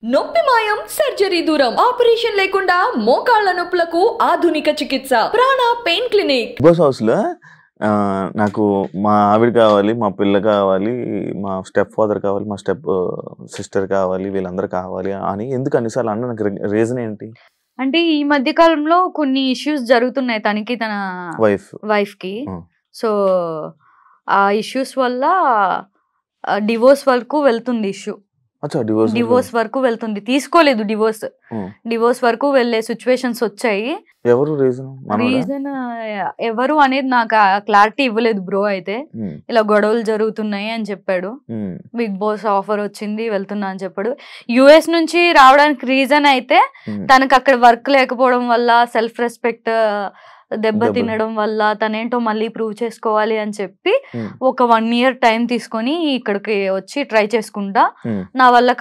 నొప్పి మాయం సర్జరీ దూరం ఆపరేషన్ లేకుండా మోకాళ్ళ నొప్పులకు ఆధునిక చికిత్స Prana pain clinic. Bigg Boss house లో నాకు మా ఆవిడ కావాలి, మా పిల్ల కావాలి, మా స్టెప్ ఫాదర్ కావాలి, మా స్టెప్ సిస్టర్ కావాలి, వీళ్ళందరూ కావాలి అని ఎందుకు అన్నిసార్లు అన్న నాకు రీజన్ ఏంటి అంటే ఈ మధ్య కాలంలో కొన్ని ఇష్యూస్ జరుగుతున్నాయి తనకి తన వైఫ్ కి. సో ఆ ఇష్యూస్ వల్ల డివోర్స్ వరకు వెళ్తుంది ఇష్యూ. డివోర్స్ వరకు వెళ్తుంది, తీసుకోలేదు డివోర్స్ వరకు వెళ్లే సిచ్యువేషన్స్ వచ్చాయి. రీజన్ ఎవరు అనేది నాకు క్లారిటీ ఇవ్వలేదు బ్రో. అయితే ఇలా గొడవలు జరుగుతున్నాయి అని చెప్పాడు. బిగ్ బాస్ ఆఫర్ వచ్చింది వెళ్తున్నా అని చెప్పాడు. యుఎస్ నుంచి రావడానికి రీజన్ అయితే తనకు అక్కడ వర్క్ లేకపోవడం వల్ల, సెల్ఫ్ రెస్పెక్ట్ దెబ్బ తినడం వల్ల, తనేంటో మళ్ళీ ప్రూవ్ చేసుకోవాలి అని చెప్పి ఒక 1 year టైం తీసుకొని ఇక్కడికి వచ్చి ట్రై చేసుకుంటా, నా వల్ల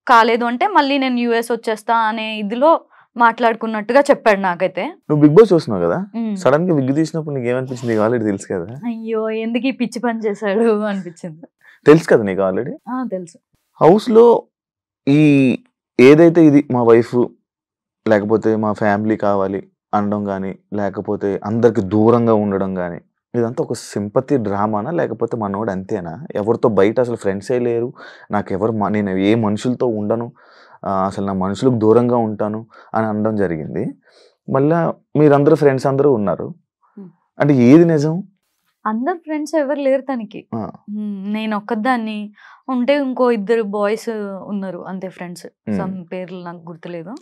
కాలేదు అంటే మళ్ళీ నేను యుఎస్ వచ్చేస్తా అనే ఇదిలో మాట్లాడుకున్నట్టుగా చెప్పాడు నాకైతే. నువ్వు బిగ్ బాస్ చూస్తున్నావు కదా, సడన్ గా విగ్ తీసినప్పుడు నీకు ఏమనిపించింది? ఆల్రెడీ తెలుసు కదా. అయ్యో ఎందుకు ఈ పిచ్చి పని చేశాడు అనిపించింది. తెలుసు కదా నీకు ఆల్రెడీ. తెలుసు. హౌస్ లో ఈ ఏదైతే ఇది మా వైఫ్ లేకపోతే మా ఫ్యామిలీ కావాలి అనడం కానీ, లేకపోతే అందరికి దూరంగా ఉండడం కానీ, ఇదంతా ఒక సింపతి డ్రామానా లేకపోతే మనోడు అంతేనా? ఎవరితో బయట అసలు ఫ్రెండ్సే లేరు, నాకు ఎవరు నేను ఏ మనుషులతో ఉండను, అసలు నా మనుషులకు దూరంగా ఉంటాను అని అనడం జరిగింది. మళ్ళా మీరందరూ ఫ్రెండ్స్ అందరూ ఉన్నారు అంటే ఏది నిజం? అందరు ఫ్రెండ్స్ ఎవరు లేరు తనకి. నేను ఒక్కదాన్ని ఉంటే ఇంకో 2 బాయ్స్ ఉన్నారు అంతే ఫ్రెండ్స్. సమ్ పేర్లు నాకు గుర్తులేదు,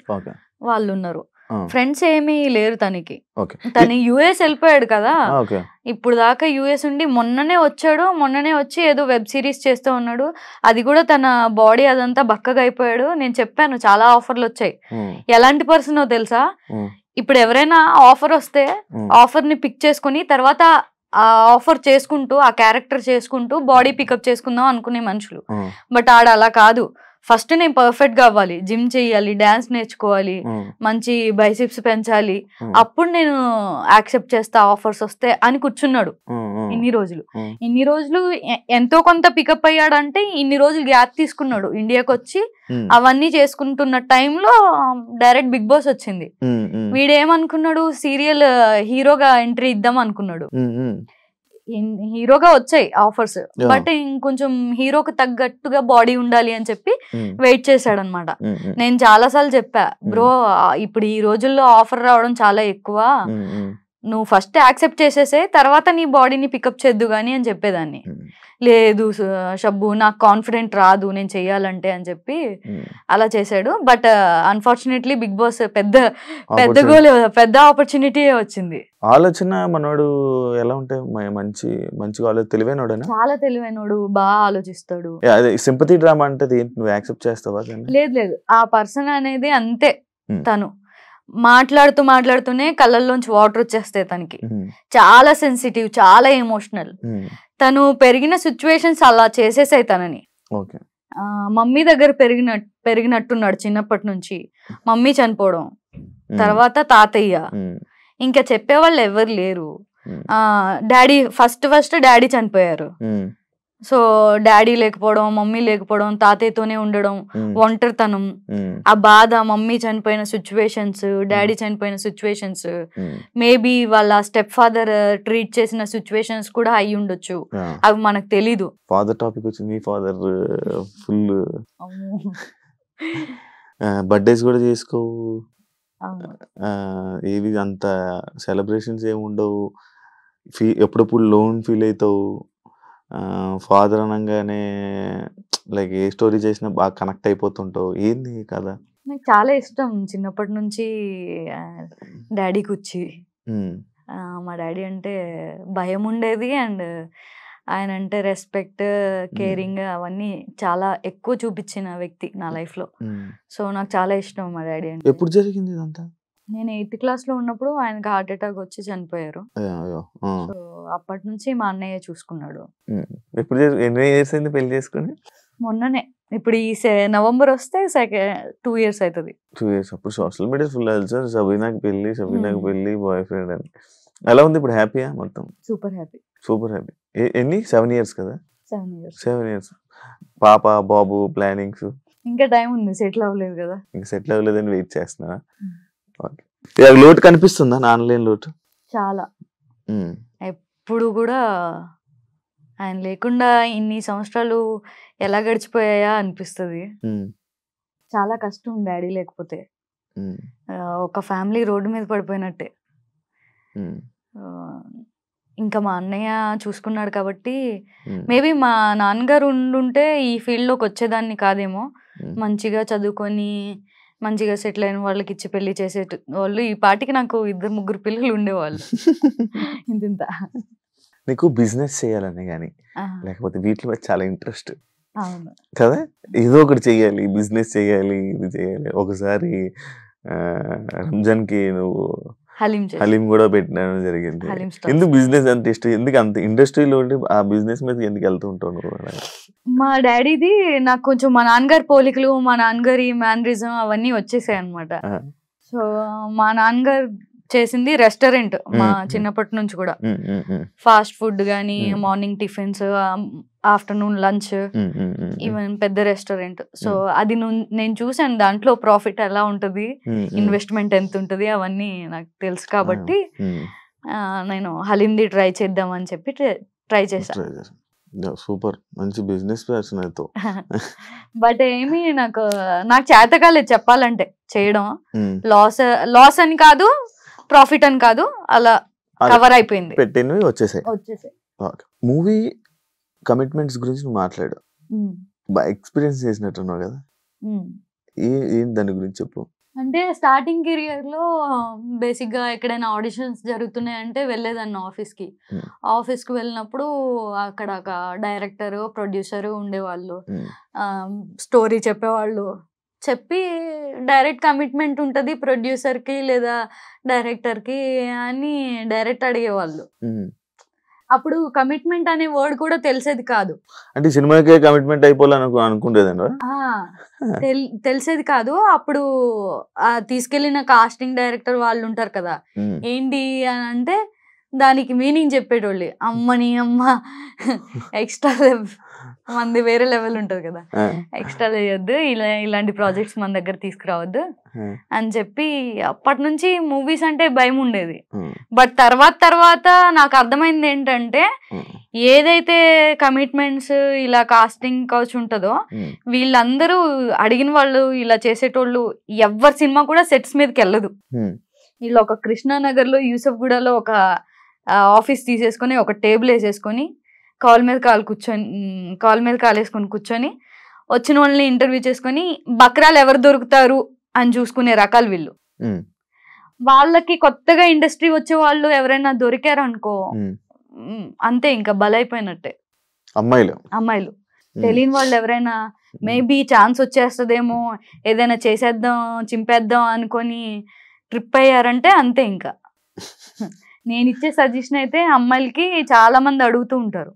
వాళ్ళు ఉన్నారు. ఫ్రెండ్స్ ఏమీ లేరు తనకి. తను యుఎస్ వెళ్ళిపోయాడు కదా, ఇప్పుడు దాకా యుఎస్ ఉండి మొన్ననే వచ్చి ఏదో వెబ్ సిరీస్ చేస్తూ ఉన్నాడు. అది కూడా తన బాడీ అదంతా బక్కగా అయిపోయాడు. నేను చెప్పాను చాలా ఆఫర్లు వచ్చాయి. ఎలాంటి పర్సన్ తెలుసా, ఇప్పుడు ఎవరైనా ఆఫర్ వస్తే ఆఫర్ ని పిక్ చేసుకుని తర్వాత ఆ ఆఫర్ చేసుకుంటూ ఆ క్యారెక్టర్ చేసుకుంటూ బాడీ పికప్ చేసుకుందాం అనుకునే మనుషులు. బట్ ఆడ అలా కాదు. ఫస్ట్ నేను పర్ఫెక్ట్ గా అవ్వాలి, జిమ్ చెయ్యాలి, డాన్స్ నేర్చుకోవాలి, మంచి బైసిప్స్ పెంచాలి, అప్పుడు నేను యాక్సెప్ట్ చేస్తా ఆఫర్స్ వస్తే అని కూర్చున్నాడు. ఇన్ని రోజులు ఎంతో కొంత పికప్ అయ్యాడంటే ఇన్ని రోజులు గ్యాప్ తీసుకున్నాడు. ఇండియాకి వచ్చి అవన్నీ చేసుకుంటున్న టైంలో డైరెక్ట్ బిగ్ బాస్ వచ్చింది. వీడేమనుకున్నాడు, సీరియల్ హీరోగా ఎంట్రీ ఇద్దాం అనుకున్నాడు. హీరోగా వచ్చాయి ఆఫర్స్, బట్ ఇంకొంచెం హీరోకి తగ్గట్టుగా బాడీ ఉండాలి అని చెప్పి వెయిట్ చేశాడు అనమాట. నేను చాలా సార్లు చెప్పా, బ్రో ఇప్పుడు ఈ రోజుల్లో ఆఫర్ రావడం చాలా ఎక్కువ, నువ్వు ఫస్ట్ యాక్సెప్ట్ చేసేసే తర్వాత నీ బాడీని పికప్ చేద్దు గాని అని చెప్పేదాన్ని. లేదు షబ్బు నాకు కాన్ఫిడెంట్ రాదు నేను చెయ్యాలంటే అని చెప్పి అలా చేశాడు. బట్ అన్ఫార్చునేట్లీ బిగ్ బాస్ పెద్ద ఆపర్చునిటీ వచ్చింది. ఆలోచన మనోడు ఎలా ఉంటే మంచి తెలివైనోడేనా? చాలా తెలివైనోడు, బాగా ఆలోచిస్తాడు. సింపతి డ్రామా అంటే నువ్వు యాక్సెప్ట్ చేస్తావా? లేదు, ఆ పర్సన్ అనేది అంతే. తను మాట్లాడుతూనే కళ్ళల్లోంచి వాటర్ వచ్చేస్తాయి తనకి. చాలా సెన్సిటివ్, చాలా ఎమోషనల్. తను పెరిగిన సిచ్యువేషన్స్ అలా చేసేసాయి తనని. మమ్మీ దగ్గర పెరిగినట్టున్నాడు చిన్నప్పటి నుంచి. మమ్మీ చనిపోవడం, తర్వాత తాతయ్య, ఇంకా చెప్పేవాళ్ళు ఎవరు లేరు. డాడీ ఫస్ట్ డాడీ చనిపోయారు. సో డాడీ లేకపోవడం, మమ్మీ లేకపోవడం, తాతయ్యతోనే ఉండడం, ఒంటరితనం, ఆ బాధ, మమ్మీ చనిపోయిన సిచ్యువేషన్స్, డాడీ చనిపోయిన సిచ్యువేషన్స్, మేబీ వాళ్ళ స్టెప్ ఫాదర్ ట్రీట్ చేసిన సిచ్యువేషన్స్ కూడా అయి ఉండొచ్చు, అవి మనకు తెలీదు. ఫాదర్ టాపిక్ వచ్చింది. ఫాదర్ ఫుల్ బర్త్డేస్ కూడా చేసుకోవు, ఏవి అంత సెలబ్రేషన్స్ ఏమి ఉండవు, ఎప్పుడప్పుడు లోన్ ఫీల్ అవుతావు. ఫాదర్ అనగానే లైక్ ఏ స్టోరీ చేసినా బాగా కనెక్ట్ అయిపోతుంటావు. ఏంది కదా, నాకు చాలా ఇష్టం చిన్నప్పటి నుంచి డాడీకి వచ్చి. మా డాడీ అంటే భయం ఉండేది, అండ్ ఆయన అంటే రెస్పెక్ట్, కేరింగ్ అవన్నీ చాలా ఎక్కువ చూపించిన వ్యక్తి నా లైఫ్ లో. సో నాకు చాలా ఇష్టం మా డాడీ అంటే. ఎప్పుడు జరిగింది ఇదంతా? నేను 8th class లో ఉన్నప్పుడు ఆయనకి హార్ట్ అటాక్ వచ్చి చనిపోయారు. సో అప్పటి నుంచి మా అన్నయ్య చూసుకున్నాడు. పెళ్లి చేసుకుని మొన్ననే, ఇప్పుడు ఈ నవంబర్ వస్తే 2 years అవుతుంది. 2 years. అప్పుడు సోషల్ మీడియా ఫుల్ సార్, సబీనాకి పెళ్లి బాయ్ ఫ్రెండ్ అని. ఎలా ఉంది ఇప్పుడు? హ్యాపీయా? మొత్తం సూపర్ హ్యాపీ. ఎన్ని 7 years కదా? 7 years. 7 years. పాప బాబు ప్లానింగ్స్ ఇంకా టైం ఉంది, సెటిల్ అవ్వలేదు కదా. ఇంకా సెటిల్ అవ్వలేదని వెయిట్ చేస్తున్నా. లోటు కనిపిస్తుందా నాన్నలేని లోటు? చాలా. ఎప్పుడు కూడా ఆయన లేకుండా ఇన్ని సంవత్సరాలు ఎలా గడిచిపోయాయా అనిపిస్తుంది. చాలా కష్టం డాడీ లేకపోతే. ఒక ఫ్యామిలీ రోడ్డు మీద పడిపోయినట్టే. ఇంకా మా అన్నయ్య చూసుకున్నాడు కాబట్టి మేబీ మా నాన్నగారు ఉండుంటే ఈ ఫీల్డ్లోకి వచ్చేదాన్ని కాదేమో. మంచిగా చదువుకొని మంచిగా సెటిల్ అయిన వాళ్ళకి ఇచ్చి పెళ్లి చేసే వాళ్ళు ఈ పాటికి నాకు 2-3 పిల్లలు ఉండేవాళ్ళు. ఇంత నీకు బిజినెస్ చేయాలని కానీ లేకపోతే వీటి మీద చాలా ఇంట్రెస్ట్ అవును కదా, ఏదో ఒకటి చెయ్యాలి, బిజినెస్ చేయాలి, ఇది చేయాలి. ఒకసారి రంజాన్కి నువ్వు హలీం కూడా పెట్టడం జరిగింది. ఎందుకు బిజినెస్ అంత ఇష్టం, ఎందుకు అంత ఇండస్ట్రీలో ఉండి ఆ బిజినెస్ మీద ఎందుకు వెళ్తూ ఉంటావు నువ్వు? మా డాడీది నాకు కొంచెం మా నాన్నగారి పోలికలు, మా నాన్నగారి మ్యానరిజం అవన్నీ వచ్చేసాయి అనమాట. సో మా నాన్నగారు చేసింది రెస్టారెంట్ మా చిన్నప్పటి నుంచి కూడా. ఫాస్ట్ ఫుడ్ గానీ, morning tiffins, afternoon lunch, even పెద్ద రెస్టారెంట్. సో అది నేను చూసాను, దాంట్లో ప్రాఫిట్ ఎలా ఉంటది, ఇన్వెస్ట్మెంట్ ఎంత ఉంటది అవన్నీ నాకు తెలుసు కాబట్టి నేను హలీంది ట్రై చేద్దామని చెప్పి ట్రై చేశాను. సూపర్, మంచి బిజినెస్ పర్సన్ అయితే. బట్ ఏమి నాకు చేత కాలేదు చెప్పాలంటే చేయడం. లాస్ అని కాదు, ప్రాఫిట్ అని కాదు, అలా కవర్ అయిపోయింది, పెట్టినవి వచ్చేసాయి. మూవీ కమిట్మెంట్స్ గురించి నువ్వు మాట్లాడు, ఎక్స్పీరియన్స్ చేసినట్టున్నావు కదా, ఏం దాని గురించి చెప్పు. అంటే స్టార్టింగ్ కెరియర్ లో బేసిక్ గా ఎక్కడైనా ఆడిషన్స్ జరుగుతున్నాయంటే వెళ్ళేదాన్ని ఆఫీస్కి. ఆఫీస్కి వెళ్ళినప్పుడు అక్కడ ఒక డైరెక్టర్, ప్రొడ్యూసర్ ఉండేవాళ్ళు, స్టోరీ చెప్పేవాళ్ళు. చెప్పి డైరెక్ట్ కమిట్మెంట్ ఉంటుంది ప్రొడ్యూసర్కి లేదా డైరెక్టర్కి అని డైరెక్ట్ అడిగేవాళ్ళు. అప్పుడు కమిట్మెంట్ అనే వర్డ్ కూడా తెలిసేది కాదు. అంటే సినిమాకే కమిట్మెంట్ అయిపోవాలని అనుకుంటేదండి, తెలిసేది కాదు. అప్పుడు తీసుకెళ్లిన కాస్టింగ్ డైరెక్టర్ వాళ్ళు ఉంటారు కదా, ఏంటి అని అంటే దానికి మీనింగ్ చెప్పేటోళ్ళు. అమ్మని అమ్మ ఎక్స్ట్రా మంది వేరే లెవెల్ ఉంటది కదా, ఎక్స్ట్రా చేయొద్దు, ఇలాంటి ప్రాజెక్ట్స్ మన దగ్గర తీసుకురావద్దు అని చెప్పి అప్పటి నుంచి మూవీస్ అంటే భయం ఉండేది. బట్ తర్వాత నాకు అర్థమైంది ఏంటంటే, ఏదైతే కమిట్మెంట్స్ ఇలా కాస్టింగ్ కౌచ్ ఉంటుందో వీళ్ళందరూ అడిగిన వాళ్ళు ఇలా చేసేటోళ్ళు ఎవరి సినిమా కూడా సెట్స్ మీదకి వెళ్ళదు. వీళ్ళు ఒక కృష్ణానగర్ లో యూసఫ్ గూడలో ఒక ఆఫీస్ తీసేసుకొని ఒక టేబుల్ వేసేసుకొని కాల్ మీద కాల్ వేసుకొని కూర్చొని వచ్చిన వాళ్ళని ఇంటర్వ్యూ చేసుకొని బక్రాలు ఎవరు దొరుకుతారు అని చూసుకునే రకాలు వీళ్ళు. వాళ్ళకి కొత్తగా ఇండస్ట్రీ వచ్చే వాళ్ళు ఎవరైనా దొరికారు అనుకో అంతే, ఇంకా బలైపోయినట్టే. అమ్మాయిలు తెలియని వాళ్ళు ఎవరైనా మేబీ ఛాన్స్ వచ్చేస్తుందేమో, ఏదైనా చేసేద్దాం చింపేద్దాం అనుకొని ట్రిప్ అయ్యారంటే అంతే. ఇంకా నేను ఇచ్చే సజెషన్ అయితే అమ్మాయిలకి చాలా మంది అడుగుతూ ఉంటారు,